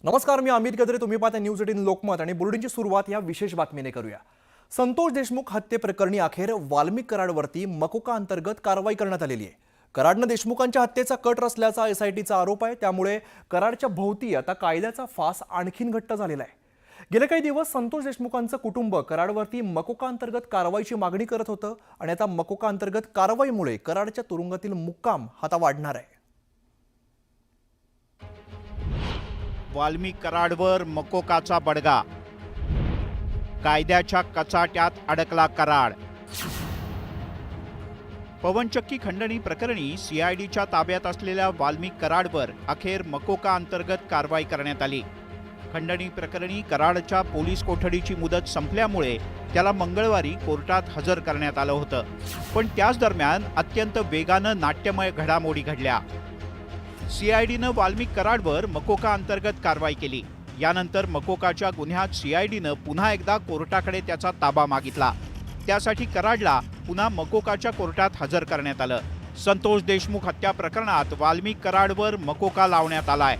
नमस्कार, मी अमित गद्रे. तुम्ही पाहता न्यूज 18 लोकमत आणि बुलेटिनची सुरुवात या विशेष बातमीने करूया. संतोष देशमुख हत्येप्रकरणी अखेर वाल्मिक कराडवरती मकोका अंतर्गत कारवाई करण्यात आलेली आहे. कराडनं देशमुखांच्या हत्येचा कट रचल्याचा एसआयटीचा आरोप आहे. त्यामुळे कराडच्या भोवती आता कायद्याचा फास आणखीन घट्ट झालेला आहे. गेले काही दिवस संतोष देशमुखांचं कुटुंब कराडवरती मकोका अंतर्गत कारवाईची मागणी करत होतं आणि आता मकोका अंतर्गत कारवाईमुळे कराडच्या तुरुंगातील मुक्काम आता वाढणार आहे. वाल्मिक कराडवर मकोकाचा बडगा, कायद्याच्या कचाट्यात अडकला कराड. पवनचक्की खंडणी प्रकरणी सीआयडीच्या ताब्यात असलेल्या वाल्मिक कराडवर अखेर मकोका अंतर्गत कारवाई करण्यात आली. खंडणी प्रकरणी कराडच्या पोलीस कोठडीची मुदत संपल्यामुळे त्याला मंगळवारी कोर्टात हजर करण्यात आलं होतं. पण त्याच दरम्यान अत्यंत वेगानं नाट्यमय घडामोडी घडल्या. सीआयडीनं वाल्मिक कराडवर मकोका अंतर्गत कारवाई केली. यानंतर मकोकाच्या गुन्ह्यात सीआयडीनं पुन्हा एकदा कोर्टाकडे त्याचा ताबा मागितला. त्यासाठी कराडला पुन्हा मकोकाच्या कोर्टात हजर करण्यात आलं. संतोष देशमुख हत्या प्रकरणात वाल्मिक कराडवर मकोका लावण्यात आलाय.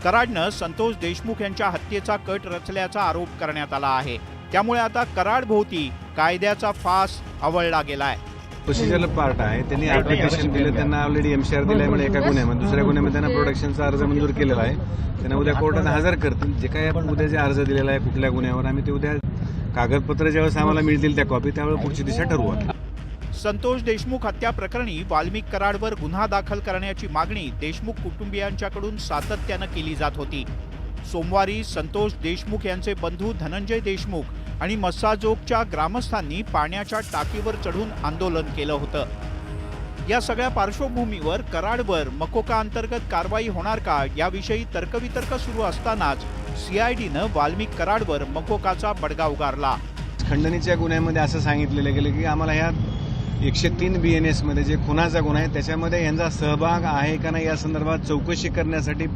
कराडनं संतोष देशमुख यांच्या हत्येचा कट रचल्याचा आरोप करण्यात आला आहे. त्यामुळे आता कराड भोवती कायद्याचा फास आवळला गेलाय. प्रोसिजरल पार्ट आहे. त्यांनी ऍप्लिकेशन दिलं, त्यांना ऑलरेडी एमसीआर दिलाय. म्हणजे एका गुन्ह्यामध्ये दुसऱ्या गुन्ह्यामध्ये त्यांना प्रोटेक्शनचा अर्ज मंजूर केलेला आहे. त्यांना उद्या कोर्टात हजर करतील. जे काही आपण उद्या जे अर्ज दिलेला आहे कुठल्या गुन्ह्यावर, आम्ही ते उद्या कागदपत्र ज्यावेळेस आम्हाला मिळतील त्या कॉपी, त्यावेळेस पुढची दिशा ठरवू. संतोष देशमुख हत्या प्रकरणी वाल्मिक कराडवर गुन्हा दाखल करण्याची मागणी देशमुख कुटुंबियांच्याकडून सातत्यानं केली जात होती. सोमवारी संतोष देशमुख यांचे बंधू धनंजय देशमुख आणि मस्साजोगच्या ग्रामस्थांनी पाण्याच्या टाकीवर चढून आंदोलन केलं होतं. या सगळ्या पार्श्वभूमीवर कराडवर मकोका अंतर्गत कारवाई होणार का याविषयी तर्कवितर्क सुरू असतानाच सीआयडीनं वाल्मिक कराडवर मकोकाचा बडगा उगारला. खंडणीच्या गुन्ह्यामध्ये असं सांगितलेलं गेलं की आम्हाला ह्या 103 BNS मध्ये जे खुनाचा गुन्हा आहे त्याच्यामध्ये यांचा सहभाग आहे का नाही या संदर्भात चौकशी करण्यासाठी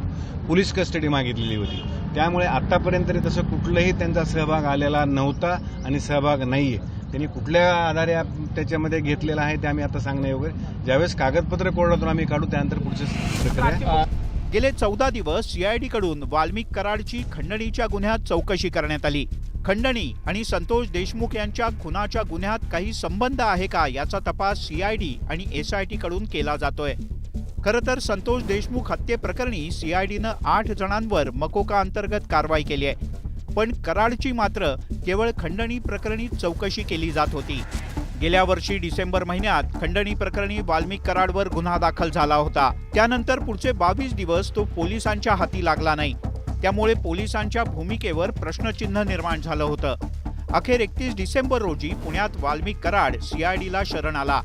पोलीस कस्टडी मागितलेली होती. त्यामुळे आतापर्यंत तरी तसं कुठलंही त्यांचा सहभाग आलेला नव्हता आणि सहभाग नाहीये. त्यांनी कुठल्या आधारे त्याच्यामध्ये घेतलेला आहे ते आम्ही आता सांगणे वगैरे ज्यावेळेस कागदपत्र कोर्टातून आम्ही काढू त्यानंतर पुढची प्रक्रिया. गेले 14 दिवस सीआयडीकडून वाल्मिक कराडची खंडणीच्या गुन्ह्यात चौकशी करण्यात आली. खंडणी आणि संतोष देशमुख यांच्या खुनाच्या गुन्ह्यात काही संबंध आहे का याचा तपास सीआयडी आणि एसआयटी कडून केला जातोय. खरं तर संतोष देशमुख हत्येप्रकरणी सीआयडीनं 8 जणांवर मकोका अंतर्गत कारवाई केली आहे. पण कराडची मात्र केवळ खंडणी प्रकरणी चौकशी केली जात होती. गेल्या वर्षी डिसेंबर महिन्यात खंडणी प्रकरणी वाल्मिक कराडवर गुन्हा दाखल झाला होता. त्यानंतर पुढचे 22 दिवस तो पोलिसांच्या हाती लागला नाही. त्यामुळे पोलिसांच्या भूमिकेवर प्रश्नचिन्ह निर्माण झालं होतं. अखेर 31 डिसेंबर रोजी पुण्यात वाल्मिक कराड सीआयडीला शरण आला.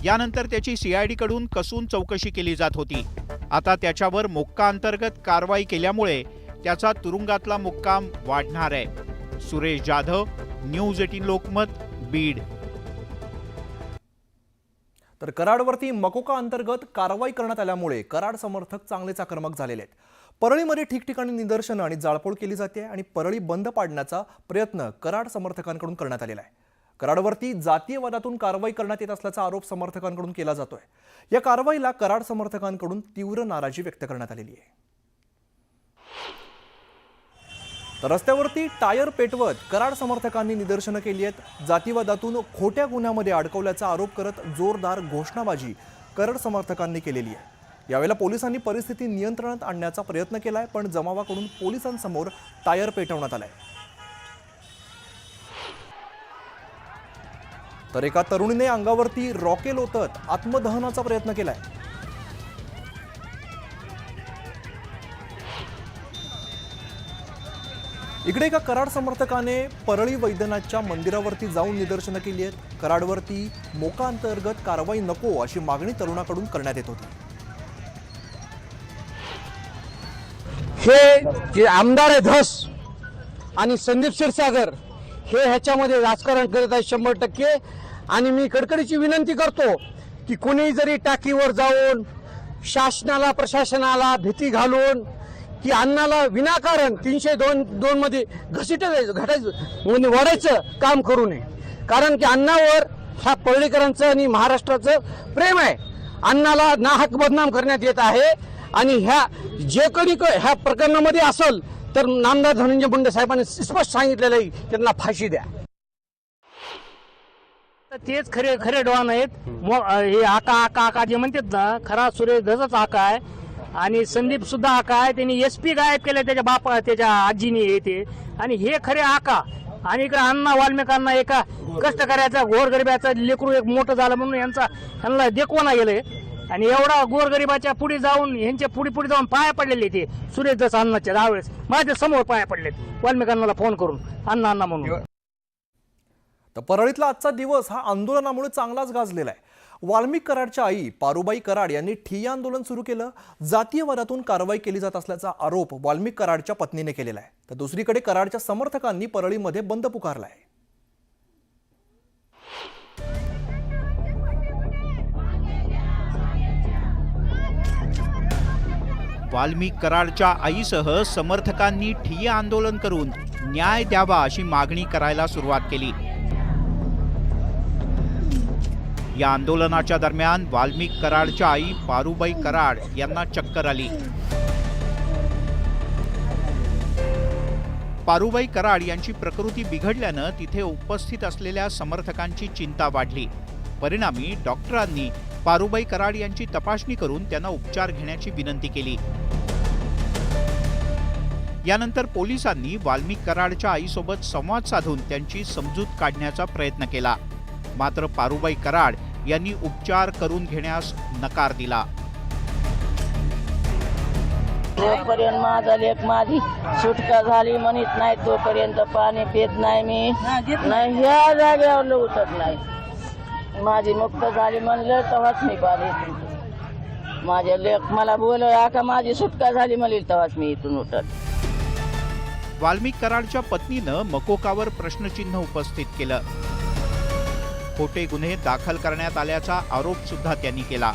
यानंतर त्याची सीआयडीकडून कसून चौकशी केली जात होती. आता त्याच्यावर मोक्का अंतर्गत कारवाई केल्यामुळे त्याचा तुरुंगातला मुक्काम वाढणार आहे. सुरेश जाधव, न्यूज 18 लोकमत, बीड. तर कराडवरती मकोका अंतर्गत कारवाई करण्यात आल्यामुळे कराड समर्थक चांगलेच आक्रमक झालेले आहेत. परळीमध्ये ठिकठिकाणी निदर्शनं आणि जाळपोळ केली जाते आणि परळी बंद पाडण्याचा प्रयत्न कराड समर्थकांकडून करण्यात आलेला आहे. कराडवरती जातीयवादातून कारवाई करण्यात येत असल्याचा आरोप समर्थकांकडून केला जातोय. या कारवाईला कराड समर्थकांकडून तीव्र नाराजी व्यक्त करण्यात आलेली आहे. तर रस्त्यावरती टायर पेटवत कराड समर्थकांनी निदर्शनं केली आहेत. जातीवादातून खोट्या गुन्ह्यामध्ये अडकवल्याचा आरोप करत जोरदार घोषणाबाजी कराड समर्थकांनी केलेली आहे. यावेळेला पोलिसांनी परिस्थिती नियंत्रणात आणण्याचा प्रयत्न केलाय, पण जमावाकडून पोलिसांसमोर टायर पेटवण्यात आलाय. तर एका तरुणीने अंगावरती रॉकेल ओतत आत्मदहनाचा प्रयत्न केलाय. इकडे एका कराड समर्थकाने परळी वैद्यनाथच्या मंदिरावरती जाऊन निदर्शनं केली आहेत. कराडवरती मोका अंतर्गत कारवाई नको अशी मागणी तरुणाकडून करण्यात येत होती. हे जे आमदार आहे धस आणि संदीप क्षीरसागर हे ह्याच्यामध्ये राजकारण करत आहे 100%. आणि मी कडकडीची विनंती करतो की कोणी जरी टाकीवर जाऊन शासनाला प्रशासनाला भीती घालून की अन्नाला विनाकारण 302 मध्ये वाढायचं काम करू नये. कारण की अन्नावर ह्या परळीकरांचं आणि महाराष्ट्राचं प्रेम आहे. अन्नाला नाहक बदनाम करण्यात येत आहे आणि ह्या जे कोणी ह्या प्रकरणामध्ये असेल तर नामदार धनंजय मुंडे साहेबांनी स्पष्ट सांगितलेलं आहे त्यांना फाशी द्या. तेच खरे खरे डॉन आहेत. हे आका आका आका जे म्हणतात ना, खरा सुरेश धसच आका आहे आणि संदीप सुद्धा आका आहे. त्यांनी SP गायब केले त्याच्या बापा त्याच्या आजीने येते आणि हे खरे आका. आणि इकडे अण्णा वाल्मिकांना एका कष्टकऱ्याचा गोरगरिबाचा लेकरू एक मोठं झालं म्हणून यांना देखवना गेलंय आणि एवढा गोरगरिबाच्या पुढे जाऊन यांच्या पुढे जाऊन पाया पडलेले ते सुरेश धस अण्णाच्या त्यावेळेस माझ्या समोर पाया पडलेत वाल्मिकांना फोन करून अण्णा अण्णा म्हणून. तर परळीतला आजचा दिवस हा आंदोलनामुळे चांगलाच गाजलेला आहे. वाल्मिक कराडच्या आई पारुबाई कराड यांनी ठिय्या आंदोलन सुरू केलं. जातीयवादातून कारवाई केली जात असल्याचा आरोप वाल्मिक कराडच्या पत्नीने केलेला आहे. तर दुसरीकडे कराडच्या समर्थकांनी परळीमध्ये बंद पुकारलाय. वाल्मिक कराडच्या आईसह समर्थकांनी ठिय्या आंदोलन करून न्याय द्यावा अशी मागणी करायला सुरुवात केली. या आंदोलनाच्या दरम्यान वाल्मिक कराडच्या आई पारुबाई कराड यांना चक्कर आली. पारुबाई कराड यांची प्रकृती बिघडल्यानं तिथे उपस्थित असलेल्या समर्थकांची चिंता वाढली. परिणामी डॉक्टरांनी पारुबाई कराड यांची तपासणी करून त्यांना उपचार घेण्याची विनंती केली. यानंतर पोलिसांनी वाल्मिक कराडच्या आईसोबत संवाद साधून त्यांची समजूत काढण्याचा प्रयत्न केला. मात्र पारुबाई कराड यांनी उपचार करून घेण्यास नकार दिला. जोपर्यंत माझा लेक माझी सुटका झाली म्हणत नाही तोपर्यंत पाणी पित नाही मी नाही ह्या जागेवर उठत नाही. माझी मुक्त झाली म्हणलं तेव्हाच मी पाणी पितो. माझे लेक मला बोल आका माझी सुटका झाली म्हणेल तेव्हाच मी इथून उठत. वाल्मिक कराडच्या पत्नीनं मकोकावर प्रश्नचिन्ह उपस्थित केलं. खोटे गुन्हे दाखल करण्यात आल्याचा आरोप सुद्धा त्यांनी केला.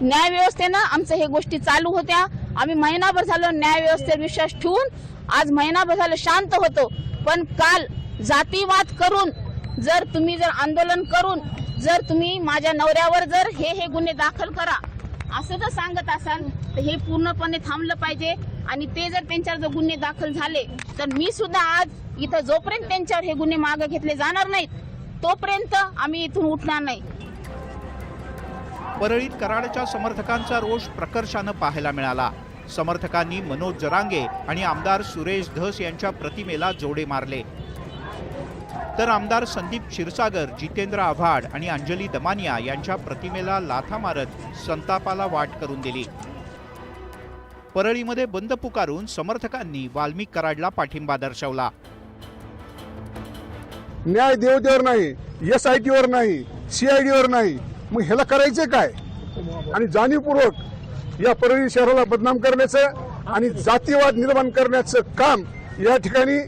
न्याय व्यवस्थेनं आमचं हे गोष्टी चालू होत्या. आम्ही महिनाभर झालं न्याय व्यवस्थेवर विश्वास ठेवून आज महिनाभर झालं शांत होतो. पण काल जातीवाद करून जर तुम्ही आंदोलन करून जर तुम्ही माझ्या नवऱ्यावर जर हे गुन्हे दाखल करा असं जर सांगत असाल तर हे पूर्णपणे थांबलं पाहिजे. आणि ते जर त्यांच्यावर जर गुन्हे दाखल झाले तर मी सुद्धा आज इथं जोपर्यंत त्यांच्यावर हे गुन्हे मागे घेतले जाणार नाहीत तोपर्यंत आम्ही इथून उठणार नाही. परळीत कराडच्या समर्थकांचा रोष प्रकर्षानं पाहायला मिळाला. समर्थकांनी मनोज जरांगे आणि आमदार सुरेश धस यांच्या प्रतिमेला जोडे मारले. तर आमदार संदीप क्षीरसागर, जितेंद्र आव्हाड आणि अंजली दमानिया यांच्या प्रतिमेला लाथा मारत संतापाला वाट करून दिली. परळीमध्ये बंद पुकारून समर्थकांनी वाल्मिक कराडला पाठिंबा दर्शवला. न्याय देवदेवर नाही, SIT वर नाही, CID वर नाही, मग ह्याला करायचं काय? आणि जाणीवपूर्वक या परळी शहराला बदनाम करण्याचं आणि जातीवाद निर्माण करण्याचं काम या ठिकाणी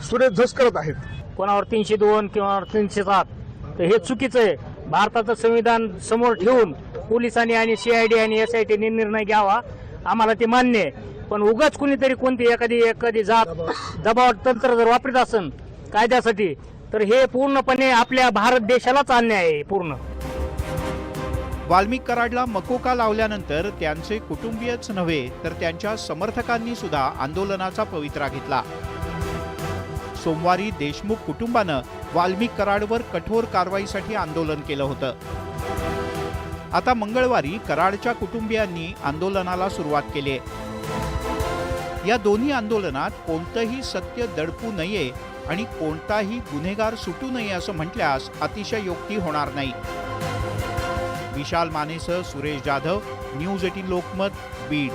सुरेश धस करत आहेत. कोणावर 302 किंवा 307 तर हे चुकीचं आहे. भारताचं संविधान समोर ठेवून पोलिसांनी आणि CID आणि SIT ने निर्णय घ्यावा, आम्हाला ते मान्य आहे. पण उगाच कुणीतरी कोणती एखादी जात दबाव तंत्र जर वापरत असेल कायद्यासाठी तर हे पूर्णपणे आपल्या भारत देशालाच अन्याय आहे पूर्ण. वाल्मिक कराडला मकोका लावल्यानंतर त्यांचे कुटुंबीयच नव्हे तर त्यांच्या समर्थकांनी सुद्धा आंदोलनाचा पवित्रा घेतला. सोमवारी देशमुख कुटुंबानं वाल्मिक कराडवर कठोर कारवाईसाठी आंदोलन केलं होतं. आता मंगळवारी कराडच्या कुटुंबियांनी आंदोलनाला सुरुवात केली. या दोन्ही आंदोलनात कोणतंही सत्य दडपू नये आणि कोणताही गुन्हेगार सुटू नये असं म्हटल्यास अतिशयोक्ती होणार नाही. विशाल मानेसह सुरेश जाधव, न्यूज 18 लोकमत, बीड.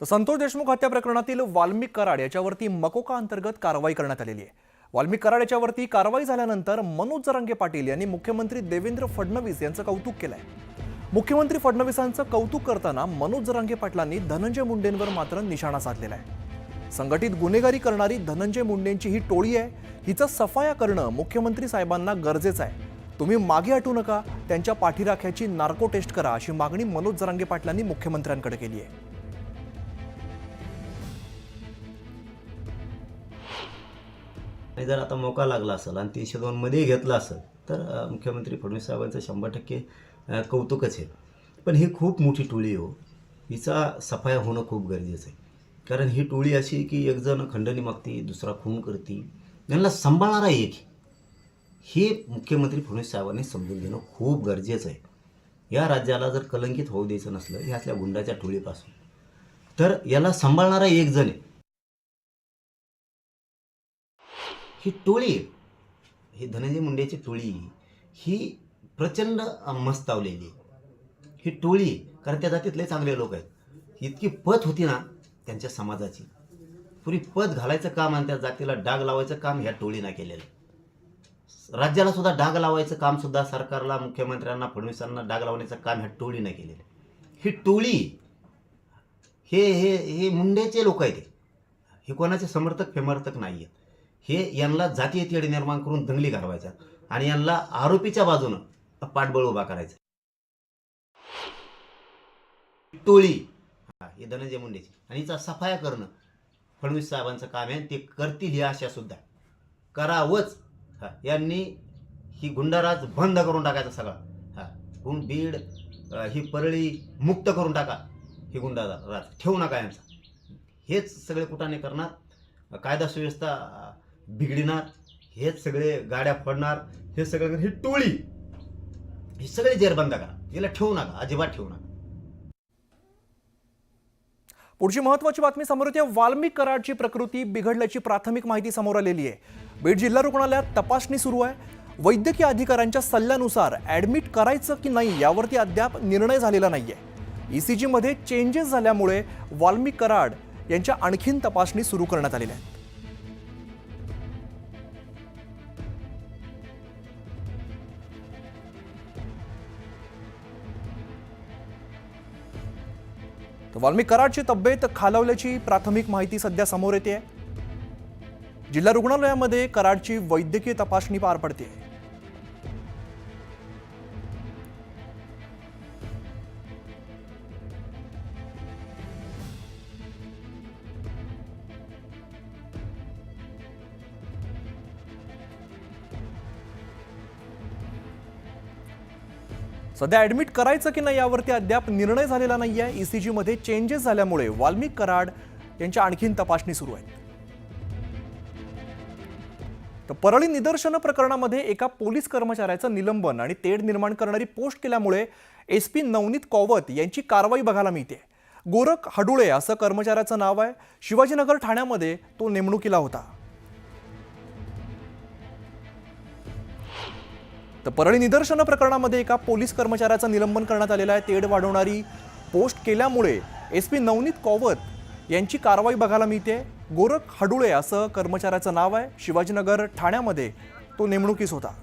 तर संतोष देशमुख हत्या प्रकरणातील वाल्मिक कराड याच्यावरती मकोका अंतर्गत कारवाई करण्यात आलेली आहे. वाल्मिक कराड याच्यावरती कारवाई झाल्यानंतर मनोज जरांगे पाटील यांनी मुख्यमंत्री देवेंद्र फडणवीस यांचं कौतुक केलंय. मुख्यमंत्री फडणवीसांचं कौतुक करताना मनोज जरांगे पाटलांनी धनंजय मुंडेंवर मात्र निशाणा साधलेला आहे. संघटित गुन्हेगारी करणारी धनंजय मुंडेंची ही टोळी आहे, हिचा सफाया करणं मुख्यमंत्री साहेबांना गरजेचं आहे. तुम्ही मागे हटू नका, त्यांच्या पाठीराख्याची नार्को टेस्ट करा अशी मागणी मनोज जरांगे पाटलांनी मुख्यमंत्र्यांकडे केली आहे. आणि जर आता मोका लागला असेल आणि 302 मध्ये घेतला असेल तर मुख्यमंत्री फडणवीस साहेबांचं 100% कौतुकच आहे. पण ही खूप मोठी टोळी हो. हिचा सफाया होणं खूप गरजेचं आहे. कारण ही टोळी अशी की एक जण खंडणी मागते, दुसरा खून करते, यांना सांभाळणारा एक आहे. हे मुख्यमंत्री फडणवीस साहेबांनी समजून घेणं खूप गरजेचं आहे. या राज्याला जर कलंकित होऊ द्यायचं नसलं ह्या असल्या गुंडाच्या टोळीपासून, तर याला सांभाळणारा एक जण आहे. ही टोळी, ही धनंजय मुंडेची टोळी, ही प्रचंड मस्तावलेली आहे. ही टोळी, कारण त्या जातीतले चांगले लोक आहेत. इतकी पत होती ना त्यांच्या समाजाची, पुरी पत घालायचं काम आणि त्या जातीला डाग लावायचं काम ह्या टोळीनं केलेलं. राज्याला सुद्धा डाग लावायचं काम सुद्धा सरकारला, मुख्यमंत्र्यांना, फडणवीसांना डाग लावण्याचं काम ह्या टोळीनं केलेलं. ही टोळी हे मुंडेचे लोक आहेत. हे कोणाचे समर्थक फेमर्थक नाही आहेत. हे यांना जातीय तेढ निर्माण करून दंगली घालवायचा आणि यांना आरोपीच्या बाजूनं पाठबळ उभा करायचा. टोळी हे धनंजय मुंडेची आणि हिचा सफाया करणं फडणवीस साहेबांचं काम आहे. ते करतील ही आशा सुद्धा करावंच. यांनी ही गुंडाराज बंद करून टाकायचा सगळा. बीड ही परळी मुक्त करून टाका. ही गुंडाराज ठेवू नका यांचा. हेच सगळे कुटाने करणार, कायदा सुव्यवस्था बिघडणार, हेच सगळे गाड्या फोडणार, हे सगळे ही टोळी, ही सगळे जेरबंद करा. याला ठेवू नका, अजिबात ठेवू नका. पुढची महत्त्वाची बातमी समोर येते. वाल्मिक कराडची प्रकृती बिघडल्याची प्राथमिक माहिती समोर आलेली आहे. बीड जिल्हा रुग्णालयात तपासणी सुरू आहे. वैद्यकीय अधिकाऱ्यांच्या सल्ल्यानुसार ॲडमिट करायचं की नाही यावरती अद्याप निर्णय झालेला नाहीये. ECG मध्ये चेंजेस झाल्यामुळे वाल्मिक कराड यांच्या आणखीन तपासणी सुरू करण्यात आलेल्या आहेत. वाल्मिक कराडची तब्येत खालावल्याची प्राथमिक माहिती सध्या समोर येते. जिल्हा रुग्णालयामध्ये कराडची वैद्यकीय तपासणी पार पडते. सध्या ऍडमिट करायचं की नाही यावरती अद्याप निर्णय झालेला नाहीये. ECG मध्ये चेंजेस झाल्यामुळे वाल्मिक कराड यांच्या आणखीन तपासणी सुरू आहे. तर परळी निदर्शनं प्रकरणामध्ये एका पोलीस कर्मचाऱ्याचं निलंबन आणि तेढ निर्माण करणारी पोस्ट केल्यामुळे SP नवनीत कौवत यांची कारवाई बघायला मिळते. गोरख हडुळे असं कर्मचाऱ्याचं नाव आहे. शिवाजीनगर ठाण्यामध्ये तो नेमणुकीला होता. तर परळी निदर्शनं प्रकरणामध्ये एका पोलीस कर्मचाऱ्याचं निलंबन करण्यात आलेलं आहे. तेढ वाढवणारी पोस्ट केल्यामुळे SP नवनीत कौवत यांची कारवाई बघायला मिळते. गोरख हडुळे असं कर्मचाऱ्याचं नाव आहे. शिवाजीनगर ठाण्यामध्ये तो नेमणुकीस होता.